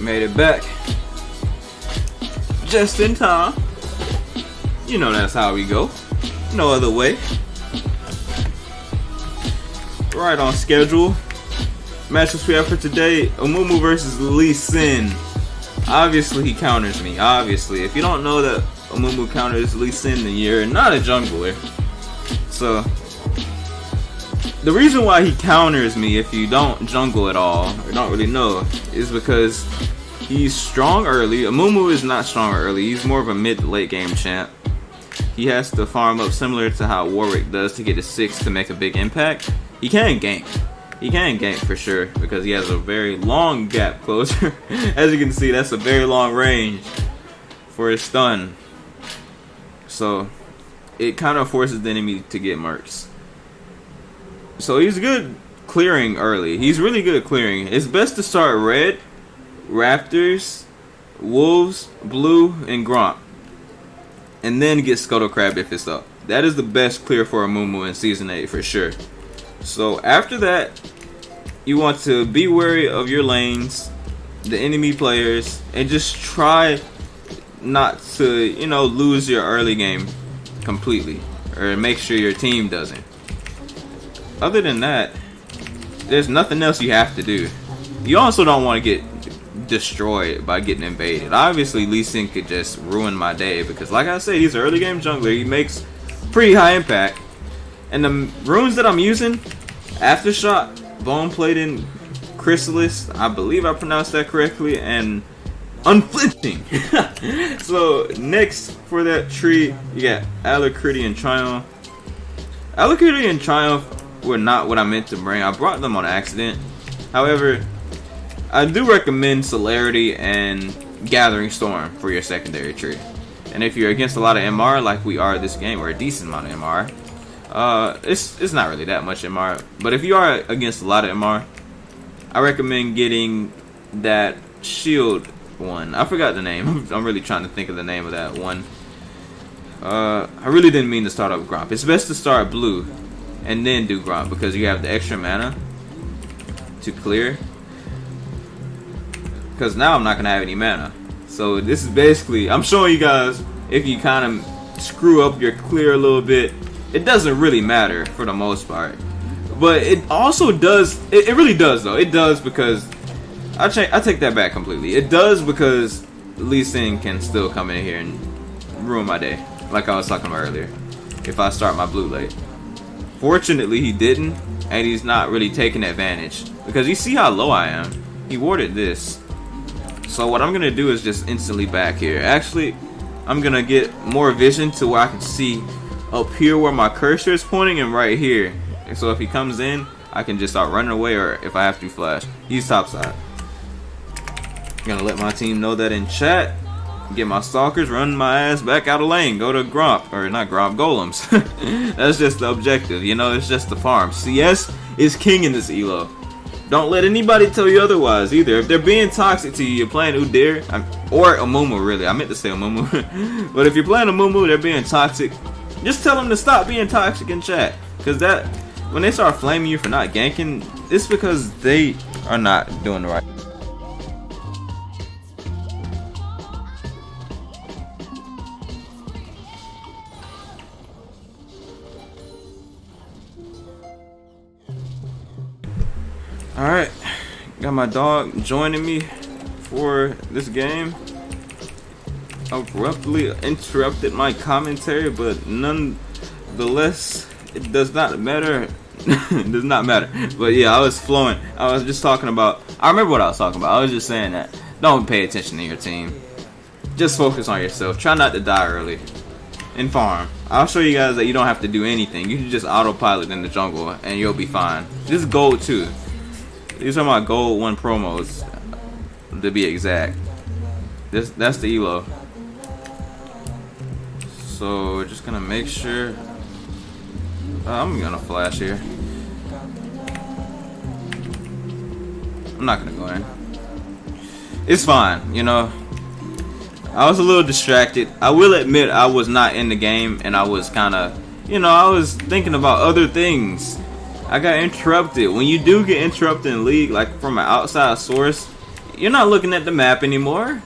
Made it back just in time. You know that's how we go. No other way. Right on schedule. Matchups we have for today: Amumu versus Lee Sin. Obviously he counters me. Obviously, if you don't know that Amumu counters Lee Sin, then you're not a jungler. So the reason why he counters me, if you don't jungle at all or don't really know, is because he's strong early. Amumu is not strong early. He's more of a mid to late game champ. He has to farm up similar to how Warwick does to get to 6 to make a big impact. He can gank. He can gank for sure because he has a very long gap closer. As you can see, that's a very long range for his stun. So it kind of forces the enemy to get mercs. So he's good clearing early. He's really good at clearing. It's best to start red, raptors, wolves, blue, and gromp, and then get scuttle crab if it's up. That is the best clear for Amumu in season 8 for sure. So after that, you want to be wary of your lanes, the enemy players, and just try not to, you know, lose your early game completely, or make sure your team doesn't. Other than that, there's nothing else you have to do. You also don't want to get destroyed by getting invaded. Obviously, Lee Sin could just ruin my day because, like I said, he's an early game jungler. He makes pretty high impact. And the runes that I'm using, Aftershock, Bone Plating, Chrysalis, I believe I pronounced that correctly, and Unflinching. So next for that tree, you got Alacrity and Triumph. Alacrity and Triumph were not what I meant to bring. I brought them on accident. However, I do recommend Celerity and Gathering Storm for your secondary tree. And if you're against a lot of MR like we are this game, or a decent amount of MR, it's not really that much MR. But if you are against a lot of MR, I recommend getting that shield one. I forgot the name. I'm really trying to think of the name of that one. I really didn't mean to start up Gromp. It's best to start blue and then do Gromp because you have the extra mana to clear. Because now I'm not going to have any mana. So this is basically, I'm showing you guys, if you kind of screw up your clear a little bit, it doesn't really matter for the most part. But it also does, it really does though. It does because, I take that back completely. It does because Lee Sin can still come in here and ruin my day, like I was talking about earlier, if I start my blue late. Fortunately he didn't, and he's not really taking advantage because you see how low I am. He warded this. So what I'm gonna do is just instantly back here. Actually, I'm gonna get more vision to where I can see up here where my cursor is pointing and right here. And so if he comes in, I can just start running away, or if I have to flash. He's topside. Gonna let my team know that in chat. Get my stalkers, run my ass back out of lane. Go to Gromp, or not Gromp, Golems. That's just the objective, you know, it's just the farm. CS is king in this elo. Don't let anybody tell you otherwise either. If they're being toxic to you, you're playing Udyr, or Amumu really. I meant to say Amumu. But if you're playing Amumu, they're being toxic. Just tell them to stop being toxic in chat. Because that, when they start flaming you for not ganking, it's because they are not doing the right. Alright, got my dog joining me for this game. Abruptly interrupted my commentary, but nonetheless, it does not matter. It does not matter. But yeah, I was flowing. I was just talking about, I remember what I was talking about. I was just saying that don't pay attention to your team. Just focus on yourself. Try not to die early. And farm. I'll show you guys that you don't have to do anything. You can just autopilot in the jungle and you'll be fine. This is gold too. These are my gold 1 promos, to be exact. That's the elo. So we're just gonna make sure. I'm gonna flash here. I'm not gonna go in. It's fine, you know. I was a little distracted. I will admit I was not in the game, and I was kind of, you know, I was thinking about other things. I got interrupted. When you do get interrupted in League, like from an outside source, you're not looking at the map anymore.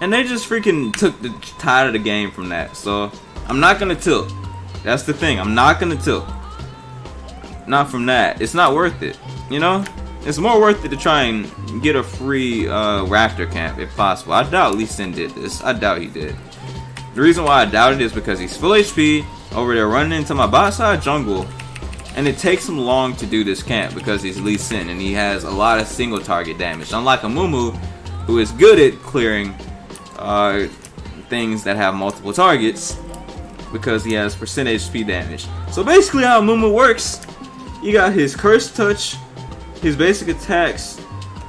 And they just freaking took the tide of the game from that. So I'm not gonna tilt. That's the thing. I'm not gonna tilt. Not from that. It's not worth it. You know? It's more worth it to try and get a free Raptor camp if possible. I doubt Lee Sin did this. I doubt he did. The reason why I doubt it is because he's full HP over there running into my bot side jungle. And it takes him long to do this camp because he's Lee Sin and he has a lot of single target damage. Unlike Amumu, who is good at clearing things that have multiple targets because he has percentage speed damage. So basically how Amumu works, you got his Curse Touch, his basic attacks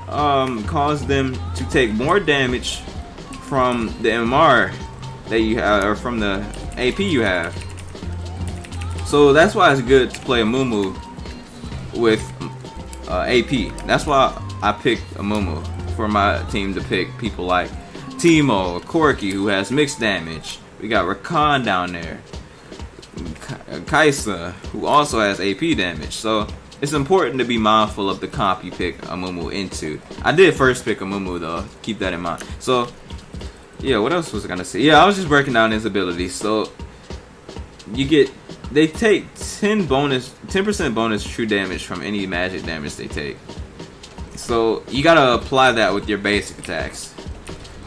cause them to take more damage from the MR that you have, or from the AP you have. So that's why it's good to play Amumu with AP. That's why I picked Amumu for my team to pick people like Timo, Corky, who has mixed damage. We got Rakan down there. Kaisa, who also has AP damage. So it's important to be mindful of the comp you pick Amumu into. I did first pick Amumu though. Keep that in mind. So yeah, what else was I gonna say? Yeah, I was just breaking down his abilities. So they take 10% bonus true damage from any magic damage they take. So you gotta apply that with your basic attacks.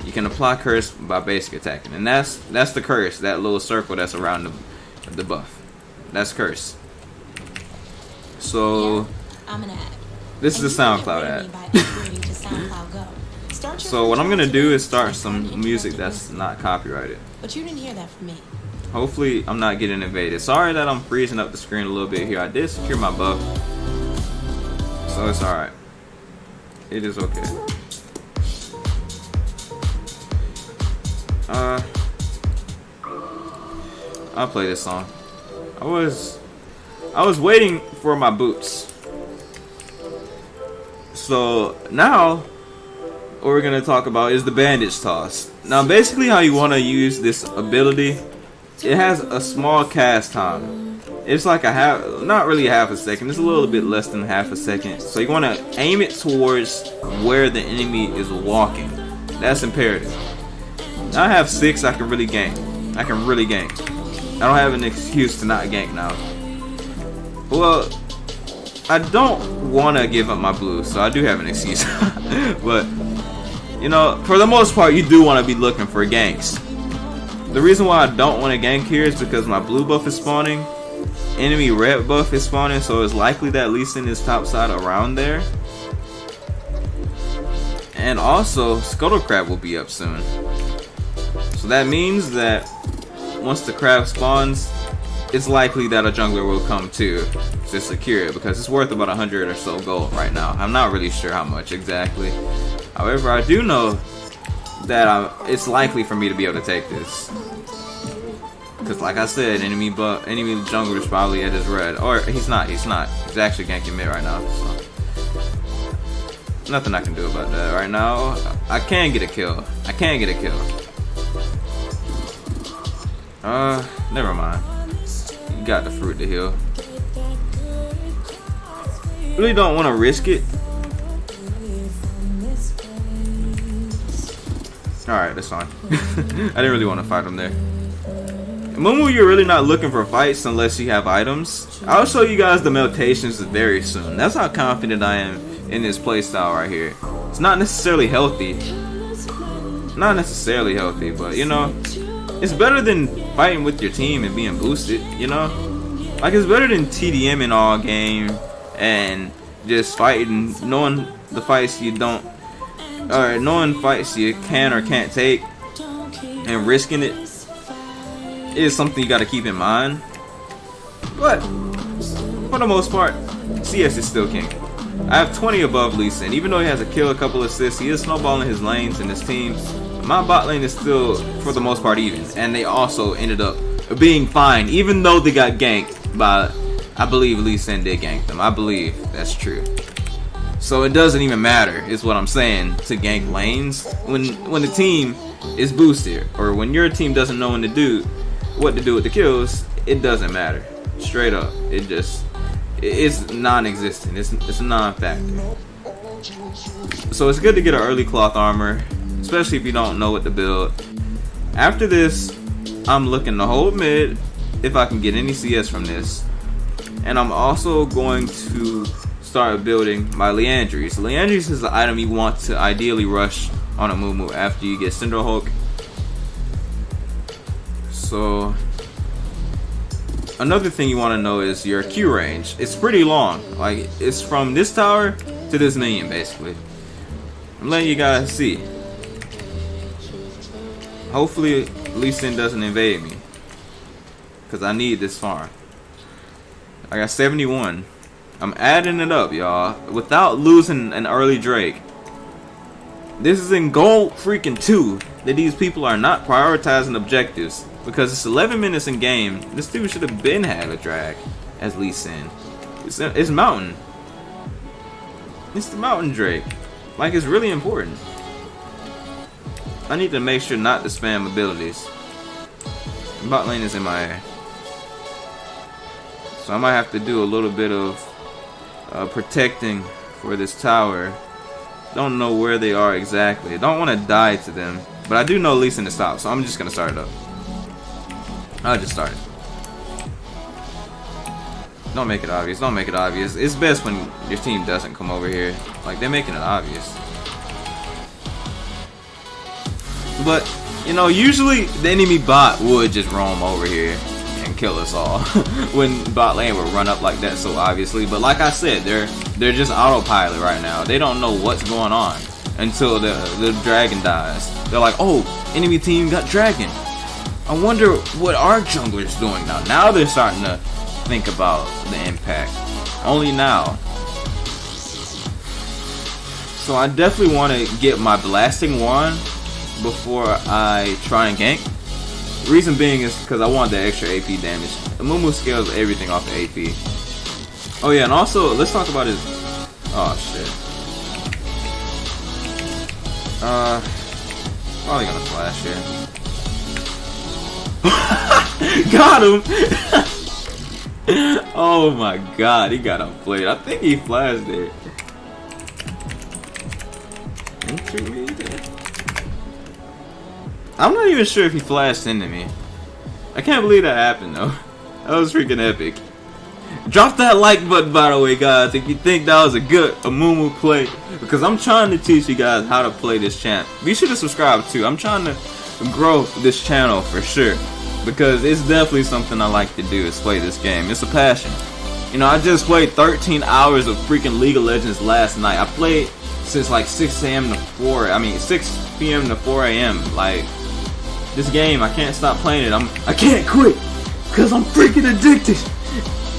You can apply curse by basic attacking, and that's the curse. That little circle that's around the buff. That's curse. So this is a SoundCloud ad. So what I'm gonna do is start some music that's not copyrighted. But you didn't hear that from me. Hopefully I'm not getting invaded. Sorry that I'm freezing up the screen a little bit here. I did secure my buff, so it's alright. It is okay. I'll play this song. I was waiting for my boots. So now what we're gonna talk about is the bandage toss. Now basically how you want to use this ability, it has a small cast time. It's like not really a half a second, it's a little bit less than half a second. So you want to aim it towards where the enemy is walking. That's imperative. Now I have 6, I can really gank. I can really gank. I don't have an excuse to not gank now. Well, I don't want to give up my blue, so I do have an excuse. But, you know, for the most part, you do want to be looking for ganks. The reason why I don't want to gank here is because my blue buff is spawning. Enemy red buff is spawning, so it's likely that Lee Sin is topside around there. And also, Scuttle Crab will be up soon. So that means that once the crab spawns, it's likely that a jungler will come too to secure it, because it's worth about 100 or so gold right now. I'm not really sure how much exactly. However, I do know that it's likely for me to be able to take this. Because like I said, enemy jungler is probably at his red. Or he's not. He's actually ganking mid right now. So nothing I can do about that right now. I can get a kill. Never mind. You got the fruit to heal. Really don't want to risk it. Alright, that's fine. I didn't really want to fight him there. Amumu, you're really not looking for fights unless you have items. I'll show you guys the meltations very soon. That's how confident I am in this playstyle right here. It's not necessarily healthy. But you know, it's better than fighting with your team and being boosted, you know? Like, it's better than TDMing all game and just fighting, knowing the fights you don't, or knowing fights you can or can't take, and risking it is something you gotta keep in mind. But for the most part, CS is still king. I have 20 above Lee Sin. Even though he has a kill, a couple assists, he is snowballing his lanes and his team. My bot lane is still, for the most part, even. And they also ended up being fine, even though they got ganked by, I believe Lee Sin did gank them. I believe that's true. So it doesn't even matter, is what I'm saying, to gank lanes when the team is boosted, or when your team doesn't know what to do with the kills. It doesn't matter. Straight up, it's non-existent. It's a non-factor. So it's good to get an early cloth armor, especially if you don't know what to build. After this, I'm looking to hold mid if I can get any CS from this. And I'm also going to start building my Leandries. Leandries is the item you want to ideally rush on Amumu after you get Cinder Hulk. So another thing you want to know is your Q range. It's pretty long. Like, it's from this tower to this minion basically. I'm letting you guys see. Hopefully Lee Sin doesn't invade me, because I need this farm. I got 71. I'm adding it up, y'all, without losing an early Drake. This is in gold freaking 2 that these people are not prioritizing objectives, because it's 11 minutes in game. This dude should have been had a drag as Lee Sin. It's Mountain. It's the Mountain Drake. Like, it's really important. I need to make sure not to spam abilities. Bot lane is in my air, so I might have to do a little bit of protecting for this tower. Don't know where they are exactly. I don't want to die to them, but I do know Lee Sin to stop, so I'm just gonna start it up. I'll just start it. Don't make it obvious. Don't make it obvious. It's best when your team doesn't come over here. Like, they're making it obvious. But, you know, usually the enemy bot would just roam over here and kill us all when bot lane would run up like that so obviously. But like I said, they're just autopilot right now. They don't know what's going on until the dragon dies. They're like, oh, enemy team got dragon. I wonder what our jungler's doing now. Now they're starting to think about the impact. Only now. So I definitely want to get my blasting wand before I try and gank. Reason being is because I want the extra AP damage. Amumu scales everything off the AP. Oh yeah, and also let's talk about his. Oh shit. Probably gonna flash here. Got him. Oh my god, he got outplayed. I think he flashed there. I'm not even sure if he flashed into me. I can't believe that happened though. That was freaking epic. Drop that like button, by the way, guys, if you think that was a good Amumu play, because I'm trying to teach you guys how to play this champ. Be sure to subscribe too. I'm trying to grow this channel for sure, because it's definitely something I like to do, is play this game. It's a passion. You know, I just played 13 hours of freaking League of Legends last night. I played since like 6 p.m. to 4 a.m. Like, this game, I can't stop playing it. I can't quit, because I'm freaking addicted.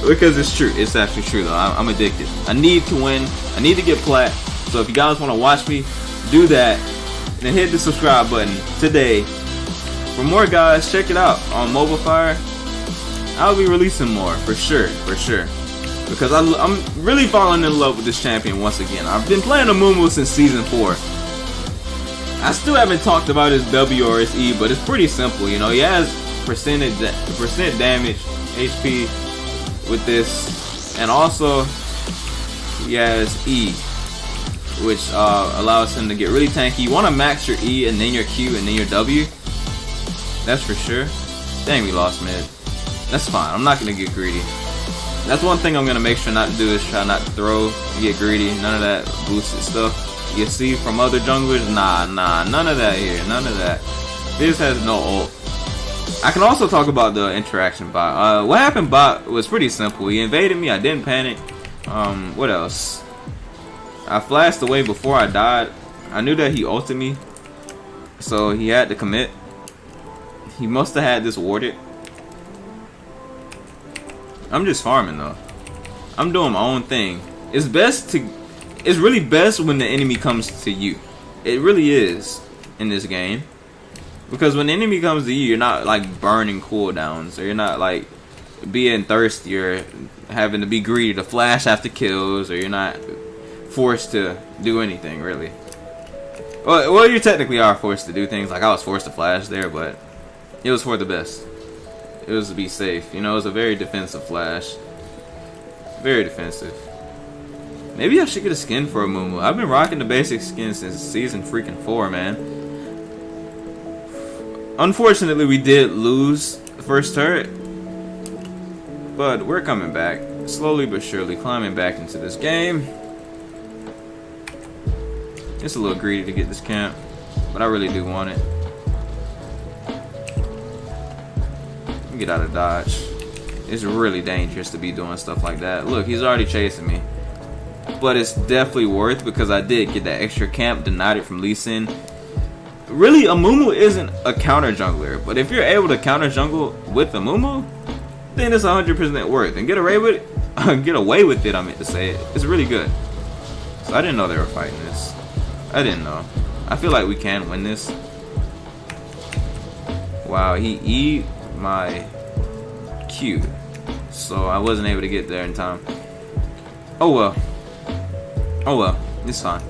Because it's true. It's actually true though. I'm addicted. I need to win. I need to get plat. So if you guys want to watch me do that, then hit the subscribe button today. For more, guys, check it out on Mobile Fire. I'll be releasing more for sure, because I'm really falling in love with this champion once again. I've been playing Amumu since season 4. I still haven't talked about his W or his E, but it's pretty simple. You know, he has percent damage, HP with this, and also he has E, which allows him to get really tanky. You want to max your E and then your Q and then your W. That's for sure. Dang, we lost mid. That's fine. I'm not gonna get greedy. That's one thing I'm gonna make sure not to do, is try not to throw, get greedy. None of that boosted stuff you see from other junglers. Nah, none of that here. None of that. This has no ult. I can also talk about the interaction bot. What happened bot was pretty simple. He invaded me. I didn't panic. What else? I flashed away before I died. I knew that he ulted me, so he had to commit. He must have had this warded. I'm just farming though. I'm doing my own thing. It's really best when the enemy comes to you. It really is in this game. Because when the enemy comes to you, you're not like burning cooldowns, or you're not like being thirsty or having to be greedy to flash after kills, or you're not forced to do anything really. Well, you technically are forced to do things. Like, I was forced to flash there, but it was for the best. It was to be safe. You know, it was a very defensive flash. Very defensive. Maybe I should get a skin for Amumu. I've been rocking the basic skin since season freaking 4, man. Unfortunately, we did lose the first turret, but we're coming back. Slowly but surely climbing back into this game. It's a little greedy to get this camp, but I really do want it. Get out of dodge. It's really dangerous to be doing stuff like that. Look, he's already chasing me. But it's definitely worth because I did get that extra camp, denied it from Lee Sin. Really, Amumu isn't a counter jungler, but if you're able to counter jungle with Amumu, then it's 100% worth. And get away with it, I meant to say it. It's really good. So I didn't know they were fighting this. I didn't know. I feel like we can win this. Wow, he E my Q, so I wasn't able to get there in time. Oh well. Oh well, it's fine.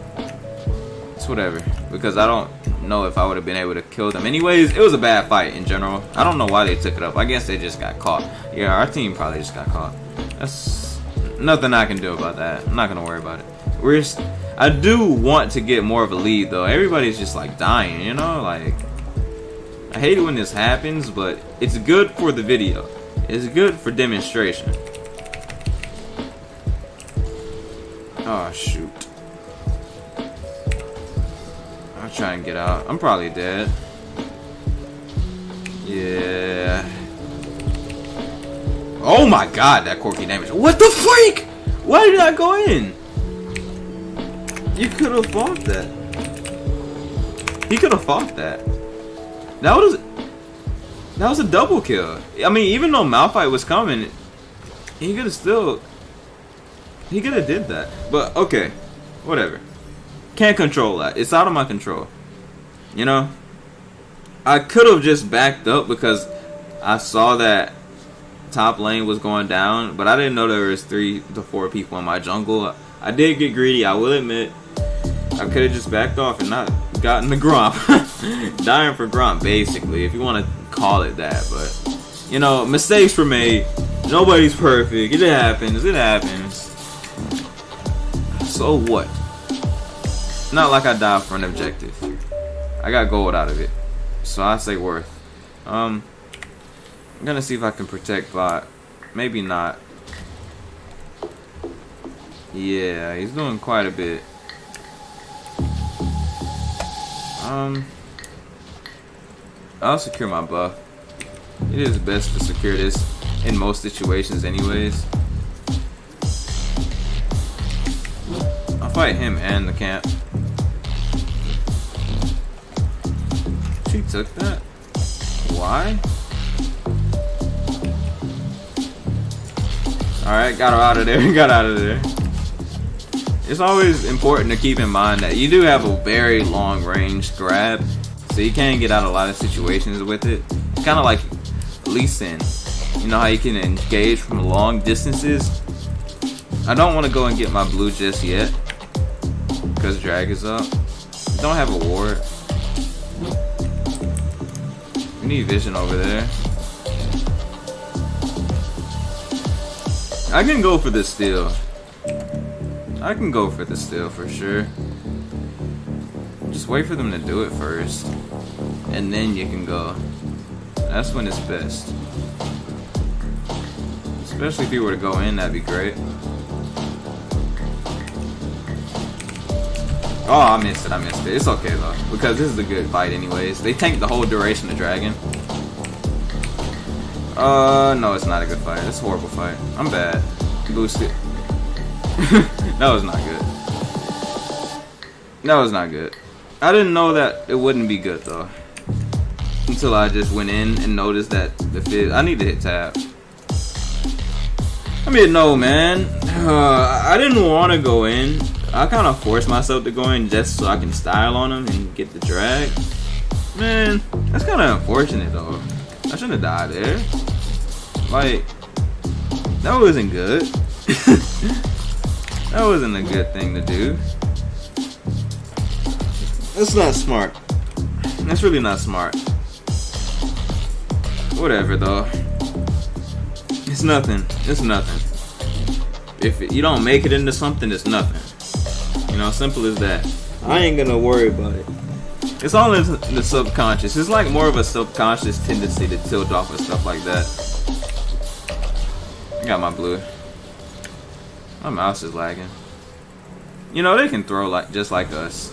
It's whatever, because I don't know if I would have been able to kill them. Anyways, it was a bad fight in general. I don't know why they took it up. I guess they just got caught. Yeah, our team probably just got caught. That's nothing I can do about that. I'm not gonna worry about it. I do want to get more of a lead though. Everybody's just like dying, you know? Like, I hate it when this happens, but it's good for the video. It's good for demonstration. Oh shoot. I'll try and get out. I'm probably dead. Yeah. Oh my god, that quirky damage. What the freak? Why did I go in? You could have fought that. He could have fought that. That was a double kill. I mean, even though Malphite was coming, he could have did that. But okay, whatever. Can't control that. It's out of my control. You know, I could have just backed up because I saw that top lane was going down, but I didn't know there was 3 to 4 people in my jungle. I did get greedy, I will admit. I could have just backed off and not gotten the Gromp. Dying for Gromp, basically, if you want to call it that. But, you know, mistakes were made. Nobody's perfect. It happens. It happens. So what? Not like I died for an objective. I got gold out of it. So I say worth. I'm gonna see if I can protect bot. Maybe not. Yeah, he's doing quite a bit. I'll secure my buff. It is best to secure this in most situations anyways. I'll fight him and the camp. She took that? Why? Alright, got her out of there. Got out of there. It's always important to keep in mind that you do have a very long range grab, so you can get out of a lot of situations with it. It's kind of like Lee Sin. You know how you can engage from long distances? I don't want to go and get my blue just yet, because drag is up. Don't have a ward. We need vision over there. I can go for the steal. I can go for the steal for sure. Just wait for them to do it first, and then you can go. That's when it's best. Especially if you were to go in, that'd be great. Oh, I missed it. I missed it. It's okay though, because this is a good fight anyways. They tank the whole duration of Dragon. No, it's not a good fight. It's a horrible fight. I'm bad. Boost it. That was not good. That was not good. I didn't know that it wouldn't be good though, until I just went in and noticed that the fit. I need to hit tab. I mean, no, man. I didn't want to go in. I kind of forced myself to go in just so I can style on him and get the drag. Man, that's kind of unfortunate though. I shouldn't have died there. Like, that wasn't good. That wasn't a good thing to do. That's not smart. That's really not smart. Whatever though. It's nothing. It's nothing. If you don't make it into something, it's nothing. You know, simple as that. I ain't gonna worry about it. It's all in the subconscious. It's like more of a subconscious tendency to tilt off and stuff like that. I got my blue. My mouse is lagging. You know, they can throw like just like us.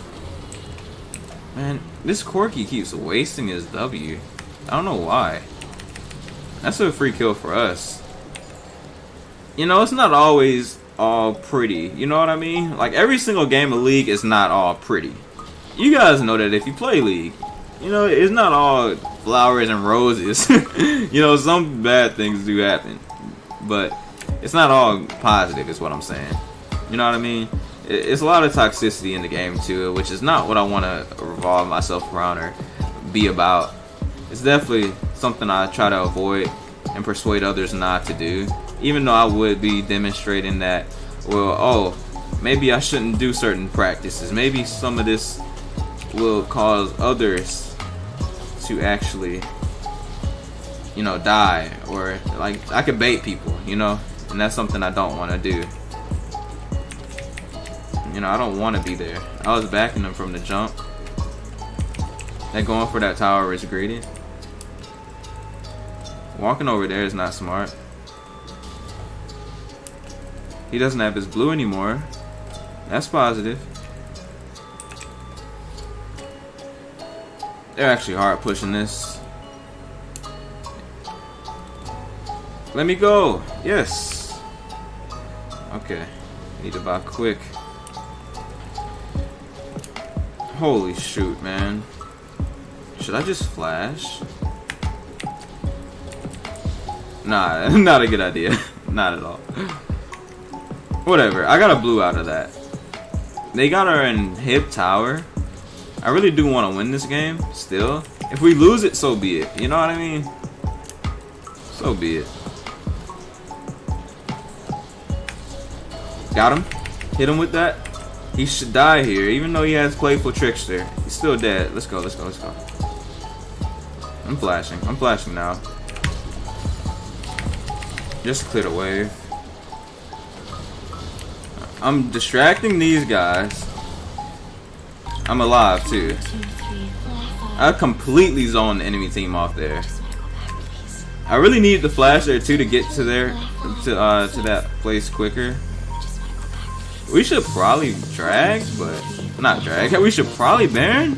Man, this Corky keeps wasting his W. I don't know why. That's a free kill for us. You know, it's not always all pretty. You know what I mean? Like, every single game of League is not all pretty. You guys know that if you play League. You know, it's not all flowers and roses. You know, some bad things do happen. But it's not all positive is what I'm saying. You know what I mean? It's a lot of toxicity in the game too, which is not what I want to revolve myself around or be about. It's definitely something I try to avoid and persuade others not to do. Even though I would be demonstrating that, well, oh, maybe I shouldn't do certain practices. Maybe some of this will cause others to actually, you know, die. Or, like, I could bait people, you know? And that's something I don't want to do. You know, I don't want to be there. I was backing them from the jump. That going for that tower is greedy. Walking over there is not smart. He doesn't have his blue anymore. That's positive. They're actually hard pushing this. Let me go. Yes. Okay. Need to buy quick. Holy shoot, man. Should I just flash? Nah, not a good idea. Not at all. Whatever. I got a blue out of that. They got her in hip tower. I really do want to win this game still. If we lose it, so be it. You know what I mean? So be it. Got him. Hit him with that. He should die here, even though he has Playful Trickster. He's still dead. Let's go, let's go, let's go. I'm flashing. I'm flashing now. Just to clear the wave. I'm distracting these guys. I'm alive too. I completely zoned the enemy team off there. I really need the flash there too to get to there to that place quicker. We should probably drag, but not drag. We should probably Baron.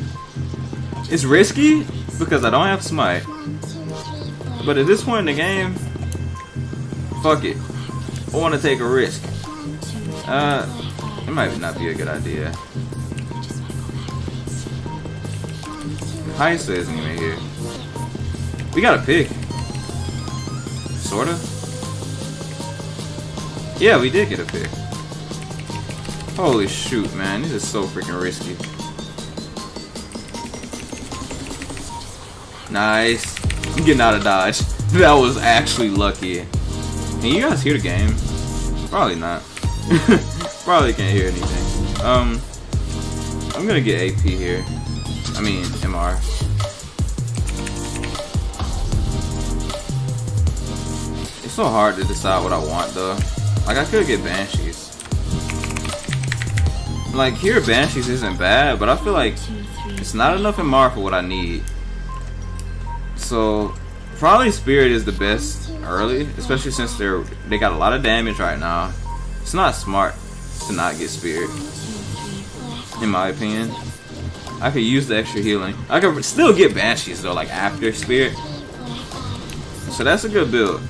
It's risky because I don't have smite. But at this point in the game, fuck it. I want to take a risk. It might not be a good idea. Heisa isn't even here. We got a pick. Sorta. Yeah, we did get a pick. Holy shoot, man. This is so freaking risky. Nice. I'm getting out of dodge. That was actually lucky. Can you guys hear the game? Probably not. Probably can't hear anything. I'm gonna get AP here. I mean, MR. It's so hard to decide what I want though. Like, I could get Banshees. Like, here Banshees isn't bad, but I feel like it's not enough MR for what I need. So probably Spirit is the best early, especially since they got a lot of damage right now. It's not smart to not get Spirit, in my opinion. I could use the extra healing. I could still get Banshees though, like after Spirit. So that's a good build.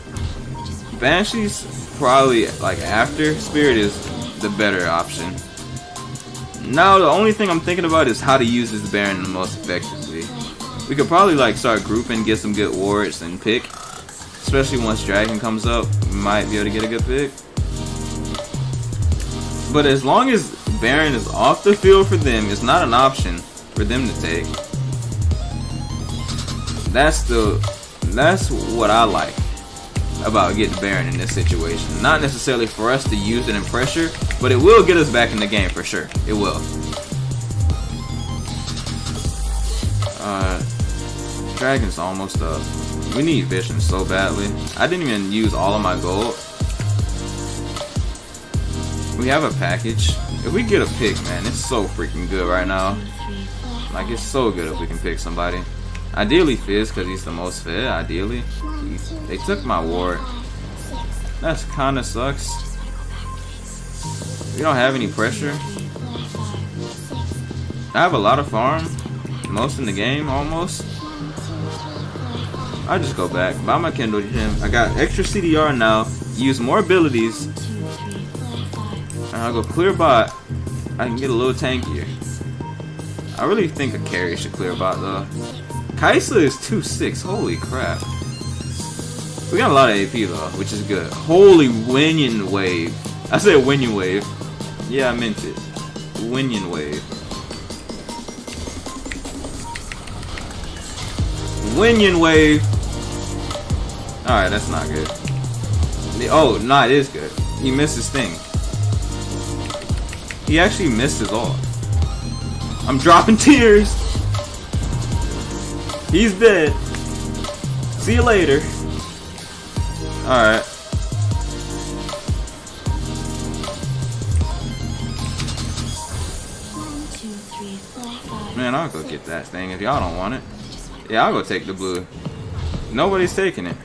Banshees probably like after Spirit is the better option. Now the only thing I'm thinking about is how to use this Baron the most effectively. We could probably like start grouping, get some good wards and pick. Especially once Dragon comes up, we might be able to get a good pick. But as long as Baron is off the field for them, it's not an option for them to take. That's what I like about getting Baron in this situation. Not necessarily for us to use it in pressure, but it will get us back in the game for sure. It will. Dragon's almost up. We need vision so badly. I didn't even use all of my gold. We have a package. If we get a pick, man, it's so freaking good right now. Like, it's so good if we can pick somebody. Ideally Fizz, because he's the most fed, ideally. They took my ward. That's kinda sucks. We don't have any pressure. I have a lot of farm. Most in the game, almost. I'll just go back. Buy my Kindle Gem. I got extra CDR now. Use more abilities. And I'll go clear bot. I can get a little tankier. I really think a carry should clear bot though. Kaisa is 2-6. Holy crap. We got a lot of AP though, which is good. Holy Winion Wave. I said Winion Wave. Yeah, I meant it. Winion Wave. Winion Wave. Alright, that's not good. Oh, nah, it is good. He missed his thing. He actually missed his ult. I'm dropping tears. He's dead. See you later. Alright. Man, I'll go get that thing if y'all don't want it. Yeah, I'll go take the blue. Nobody's taking it.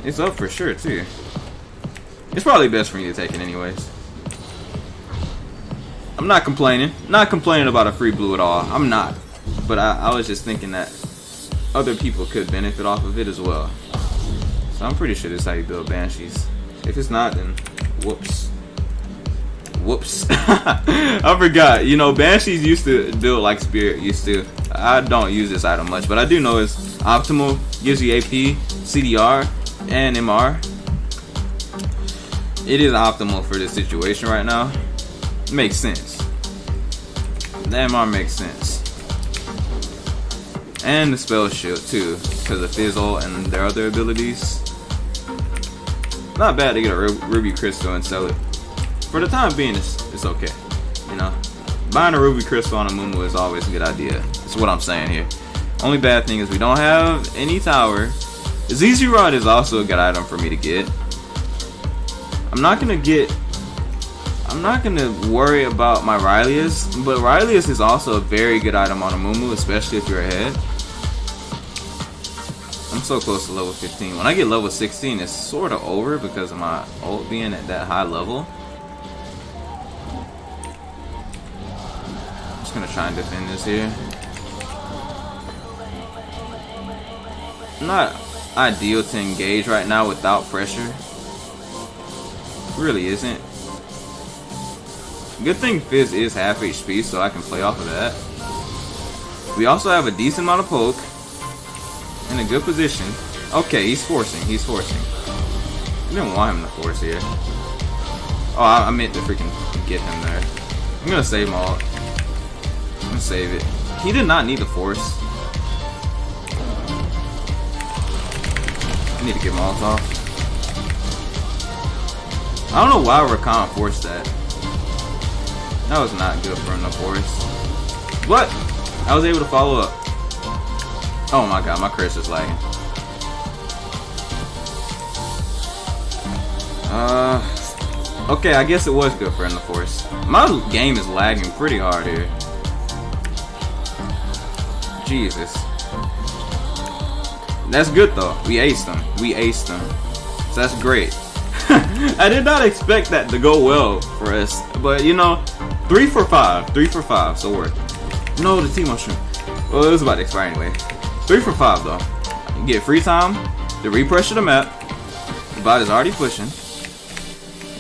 It's up for sure, too. It's probably best for me to take it anyways. I'm not complaining. Not complaining about a free blue at all. I'm not. But I was just thinking that other people could benefit off of it as well. So I'm pretty sure this is how you build Banshees. If it's not, then whoops. Whoops. I forgot. You know, Banshees used to build like Spirit used to. I don't use this item much, but I do know it's optimal. Gives you AP, CDR, and MR. It is optimal for this situation right now. Makes sense. The MR makes sense. And the spell shield too, because of Fizz ult and their other abilities. Not bad to get a Ruby Crystal and sell it. For the time being, it's okay. You know, buying a Ruby Crystal on Amumu is always a good idea. That's what I'm saying here. Only bad thing is we don't have any tower. ZZ Rod is also a good item for me to get. I'm not gonna worry about my Rylius, but Rylius is also a very good item on Amumu, especially if you're ahead. I'm so close to level 15. When I get level 16, it's sort of over because of my ult being at that high level. I'm just gonna try and defend this here. Not ideal to engage right now without pressure. Really isn't. Good thing Fizz is half HP, so I can play off of that. We also have a decent amount of poke. In a good position. Okay, he's forcing. He's forcing. I didn't want him to force here. Oh, I meant to freaking get him there. I'm gonna save my ult. I'm gonna save it. He did not need to force. I need to get my ult off. I don't know why Rakan forced that. That was not good for him to force. But I was able to follow up. Oh my god, my curse is lagging. Okay, I guess it was good for him to force. My game is lagging pretty hard here. Jesus. That's good though. We aced them. We aced them. So that's great. I did not expect that to go well for us. But you know, 3 for 5. 3 for 5, so worth it. No, the team mushroom. Well, it was about to expire anyway. 3 for 5 though. You get free time to repressure the map. The bot is already pushing.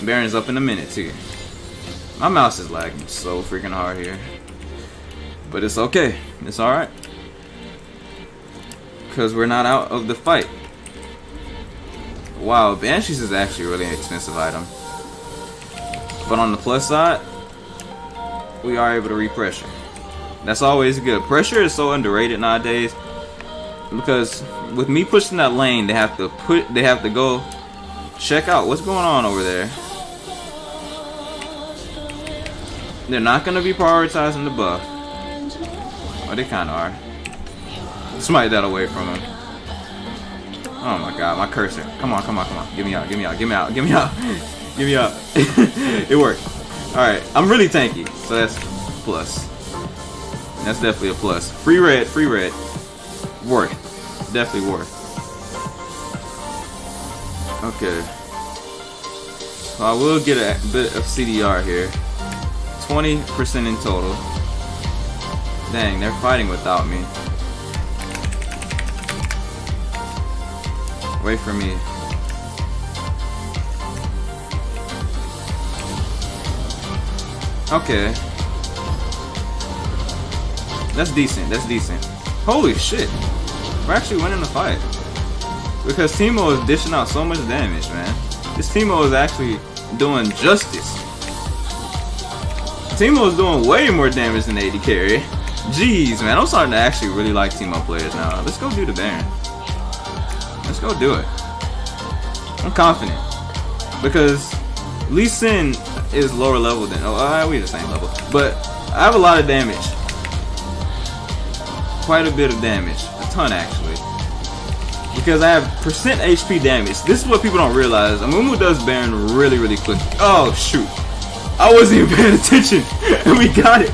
Baron's up in a minute too. My mouse is lagging so freaking hard here. But it's okay. It's alright. Because we're not out of the fight. Wow, Banshees is actually a really expensive item. But on the plus side, we are able to repressure. That's always good. Pressure is so underrated nowadays. Because with me pushing that lane, they have to go check out what's going on over there. They're not going to be prioritizing the buff. Or they kind of are. Smite that away from him. Oh my god, my cursor. Come on, come on, come on. Get me out, get me out, get me out, get me out. Give me up. It worked. Alright, I'm really tanky, so that's plus. That's definitely a plus. Free red, free red. Worth. Definitely worth. Okay. So I will get a bit of CDR here. 20% in total. Dang, they're fighting without me. Wait for me. Okay. That's decent, that's decent. Holy shit. We're actually winning the fight. Because Teemo is dishing out so much damage, man. This Teemo is actually doing justice. Teemo is doing way more damage than AD carry. Jeez, man, I'm starting to actually really like Teemo players now. Let's go do the Baron. Let's go do it. I'm confident. Because Lee Sin is lower level than... Oh, we're the same level. But I have a lot of damage. Quite a bit of damage. A ton, actually. Because I have percent HP damage. This is what people don't realize. Amumu does Baron really, really quick. Oh, shoot. I wasn't even paying attention. And we got it.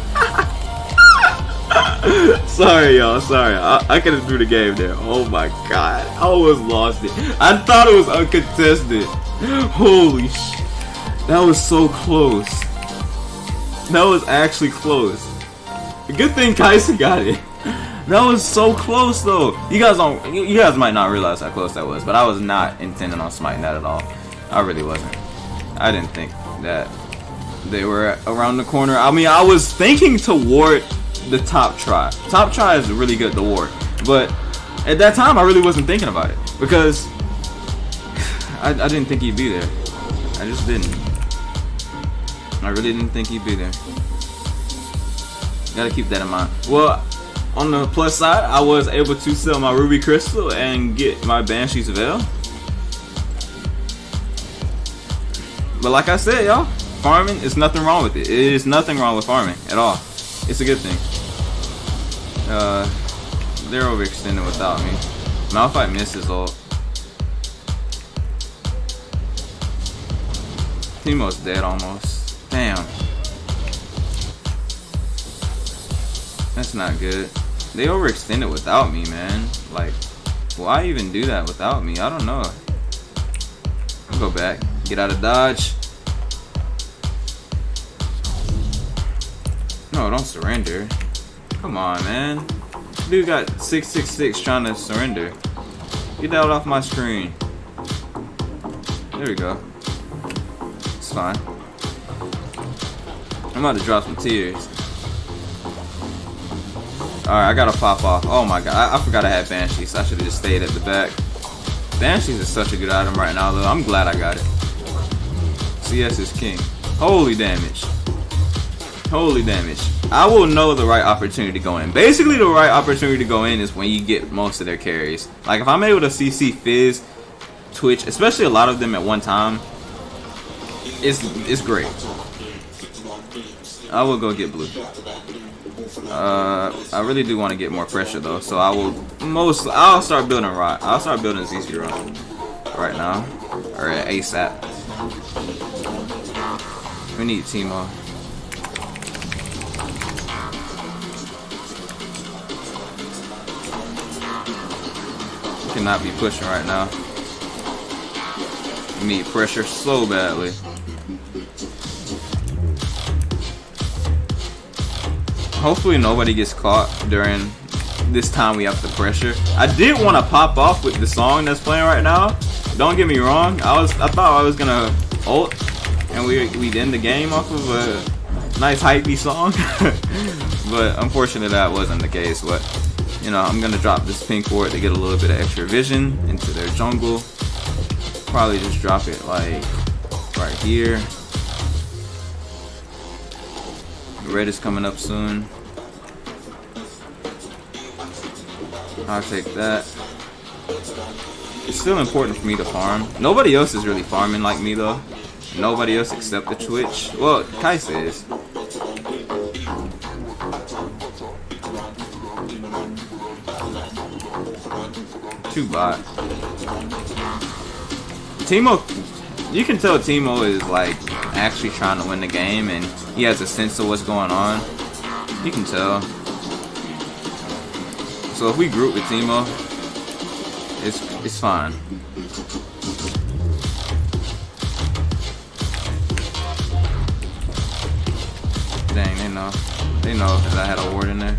Sorry, y'all. Sorry. I could have threw the game there. Oh, my God. I almost lost it. I thought it was uncontested. Holy shit. That was so close. That was actually close. Good thing Kaisa got it. That was so close though. You guys might not realize how close that was, but I was not intending on smiting that at all. I really wasn't. I didn't think that they were around the corner. I mean, I was thinking to ward the top try. Top try is really good to ward, but at that time I really wasn't thinking about it because I didn't think he'd be there. I just didn't. I really didn't think he'd be there. Gotta keep that in mind. Well, on the plus side, I was able to sell my Ruby Crystal and get my Banshee's Veil. But like I said, y'all, farming is nothing wrong with it. It is nothing wrong with farming at all. It's a good thing. They're overextending without me. Malphite missed his ult. Teemo's dead almost. Damn. That's not good. They overextended without me, man. Like, why even do that without me? I don't know. I'll go back. Get out of dodge. No, don't surrender. Come on, man. Dude got 666 trying to surrender. Get that off my screen. There we go. It's fine. I'm about to drop some tears. Alright, I gotta pop off. Oh my god, I forgot I had Banshees, so I should have just stayed at the back. Banshees is such a good item right now, though. I'm glad I got it. CS is king. Holy damage. Holy damage. I will know the right opportunity to go in. Basically, the right opportunity to go in is when you get most of their carries. Like, if I'm able to CC Fizz, Twitch, especially a lot of them at one time, it's great. I will go get blue. I really do want to get more pressure though, so I'll start building Rot. I'll start building ZC right now, or ASAP. We need Teemo. Cannot be pushing right now. We need pressure so badly. Hopefully nobody gets caught during this time we have to pressure. I did want to pop off with the song that's playing right now. Don't get me wrong. I thought I was gonna ult and we'd end the game off of a nice hypey song. But unfortunately that wasn't the case. But you know, I'm gonna drop this pink ward to get a little bit of extra vision into their jungle. Probably just drop it like right here. Red is coming up soon. I'll take that. It's still important for me to farm. Nobody else is really farming like me though. Nobody else except the Twitch. Well, Kaisa is. Two bot. Teemo You can tell Timo is like actually trying to win the game, and he has a sense of what's going on. You can tell. So if we group with Timo, it's fine. Dang, they know. They know that I had a ward in there.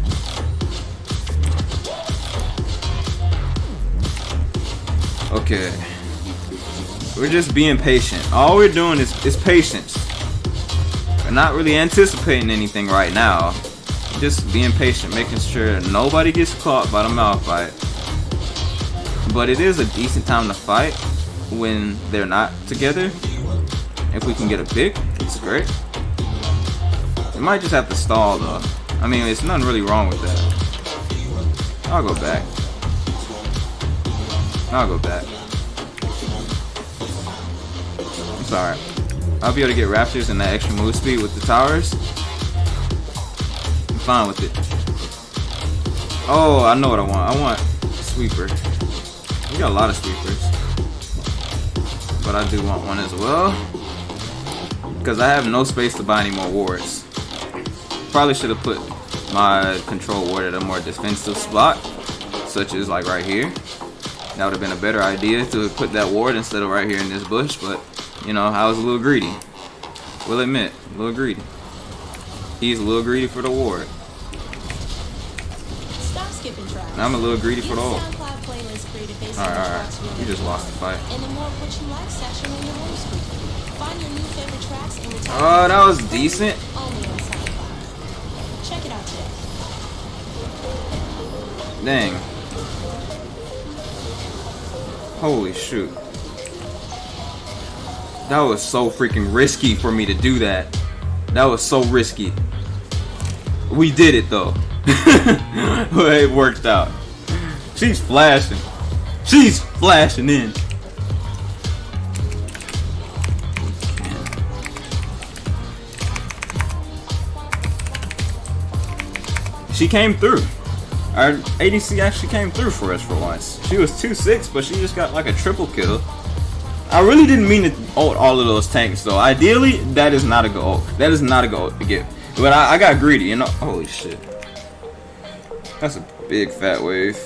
Okay. We're just being patient. All we're doing is patience. We're not really anticipating anything right now. Just being patient, making sure nobody gets caught by the Malphite. But it is a decent time to fight when they're not together. If we can get a pick, it's great. We might just have to stall though. I mean, there's nothing really wrong with that. I'll go back. I'll go back. It's alright. I'll be able to get Raptors and that extra move speed with the towers. I'm fine with it. Oh, I know what I want. I want Sweeper. We got a lot of Sweepers. But I do want one as well. Because I have no space to buy any more wards. Probably should have put my control ward at a more defensive spot. Such as like right here. That would have been a better idea to put that ward instead of right here in this bush, but you know, I was a little greedy. Will admit, a little greedy. He's a little greedy for the ward. Stop skipping tracks. And I'm a little greedy for the ult. Alright. You just lost the fight. Oh, that was decent. Check it out today. Dang. Holy shoot. That was so freaking risky for me to do that. That was so risky. We did it though. It worked out. She's flashing. She's flashing in. She came through. Our ADC actually came through for us for once. She was 2-6, but she just got like a triple kill. I really didn't mean to ult all of those tanks though. Ideally, that is not a good ult. That is not a good ult to get. But I got greedy, you know. Holy shit. That's a big fat wave.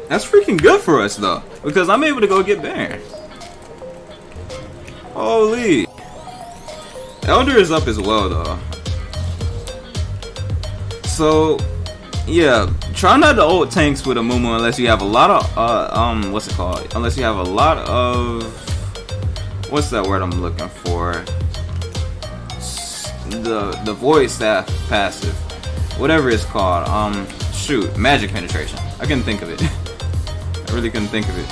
That's freaking good for us though, because I'm able to go get Baron. Holy. Elder is up as well though. So yeah, try not to ult tanks with Amumu unless you have a lot of what's it called? Unless you have a lot of, what's that word I'm looking for? The void staff passive. Whatever it's called. Shoot, magic penetration. I couldn't think of it. I really couldn't think of it.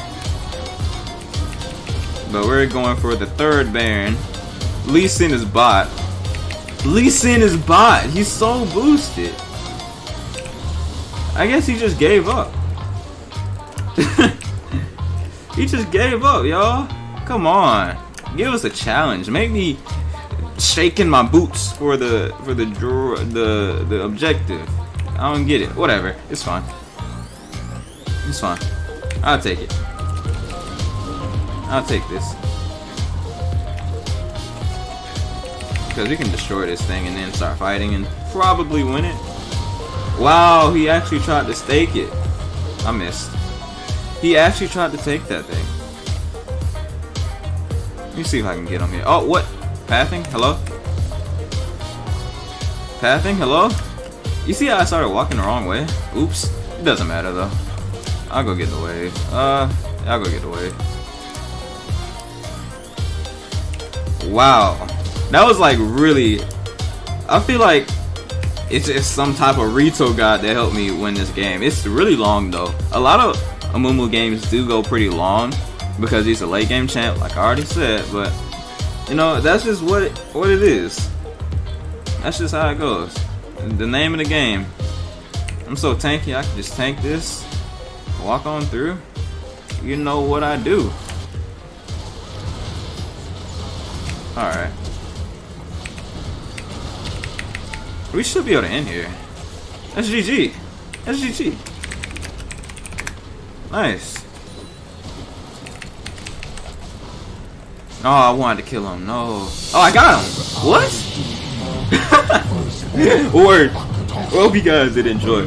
But we're going for the third Baron. Lee Sin is bot. Lee Sin is bot. He's so boosted. I guess he just gave up. He just gave up, y'all. Come on, give us a challenge. Make me shaking my boots for the objective. I don't get it. Whatever. It's fine. It's fine. I'll take it. I'll take this. Because we can destroy this thing and then start fighting and probably win it. Wow, he actually tried to stake it. I missed. He actually tried to take that thing. Let me see if I can get him here. Oh, what? Pathing? Hello? Pathing? Hello? You see how I started walking the wrong way? Oops. It doesn't matter though. I'll go get the wave. I'll go get the wave. Wow. That was like really, I feel like it's just some type of Rito god that helped me win this game. It's really long though. A lot of Amumu games do go pretty long because he's a late game champ, like I already said, but you know, that's just what it is. That's just how it goes. The name of the game. I'm so tanky, I can just tank this, walk on through. You know what I do. Alright. We should be able to end here. That's GG. That's GG. Nice. Oh, I wanted to kill him. No. Oh, I got him. What? Word. Well, hope you guys did enjoy.